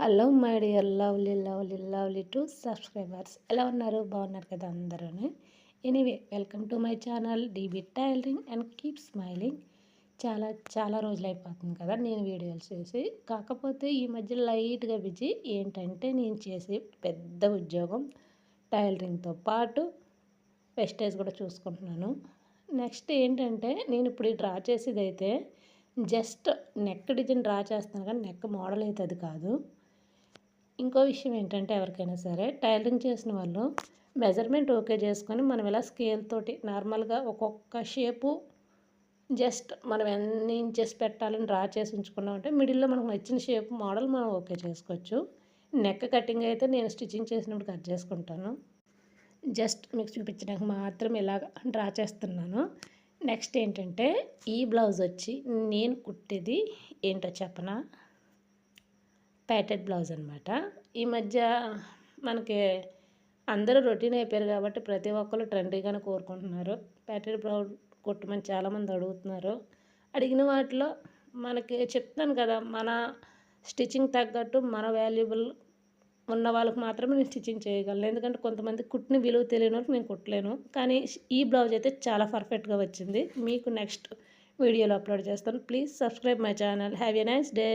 Hello my dear lovely to subscribers, ఎలా ఉన్నారు? బాగున్నారు కదా అందరూ? Anyway, welcome to my channel DB tailoring and keep smiling. చాలా చాలా రోజులు అయిపోతుంది కదా నేను వీడియోలు చేసి. కాకపోతే ఈ మధ్య లైట్గా బిజీ. ఏంటంటే నేను చేసే పెద్ద ఉద్యోగం టైలరింగ్తో పాటు వెస్టేజ్ కూడా చూసుకుంటున్నాను. నెక్స్ట్ ఏంటంటే నేను ఇప్పుడు డ్రా చేసేది అయితే జస్ట్ నెక్ డిజైన్ డ్రా చేస్తాను, కానీ నెక్ మోడల్ అయితే అది కాదు. ఇంకో విషయం ఏంటంటే, ఎవరికైనా సరే టైలరింగ్ చేసిన వాళ్ళు మెజర్మెంట్ ఓకే చేసుకొని మనం ఇలా స్కేల్ తోటి నార్మల్గా ఒక్కొక్క షేపు జస్ట్ మనం ఎన్ని ఇంచెస్ పెట్టాలని డ్రా చేసి ఉంచుకున్నామంటే మిడిల్లో మనకు నచ్చిన షేప్ మోడల్ మనం ఓకే చేసుకోవచ్చు. నెక్ కటింగ్ అయితే నేను స్టిచ్చింగ్ చేసినప్పుడు కట్ చేసుకుంటాను. జస్ట్ మీకు చూపించడానికి మాత్రం ఇలాగ డ్రా చేస్తున్నాను. నెక్స్ట్ ఏంటంటే, ఈ బ్లౌజ్ వచ్చి నేను కుట్టేది ఏంటో చెప్పనా, ప్యాటెడ్ బ్లౌజ్ అనమాట. ఈ మధ్య మనకి అందరూ రొటీన్ అయిపోయారు కాబట్టి ప్రతి ఒక్కరు ట్రెండీగానే కోరుకుంటున్నారు. ప్యాటెడ్ బ్లౌజ్ కుట్టమని చాలామంది అడుగుతున్నారు. అడిగిన వాటిలో మనకి చెప్తాను కదా, మన స్టిచ్చింగ్ తగ్గట్టు మన వాల్యుబుల్ ఉన్న వాళ్ళకి మాత్రమే నేను స్టిచ్చింగ్ చేయగలను. ఎందుకంటే కొంతమంది కుట్టిన విలువ తెలియని వాళ్ళకి నేను కుట్టలేను. కానీ ఈ బ్లౌజ్ అయితే చాలా పర్ఫెక్ట్గా వచ్చింది. మీకు నెక్స్ట్ వీడియోలో అప్లోడ్ చేస్తాను. Please subscribe my channel. Have a nice day.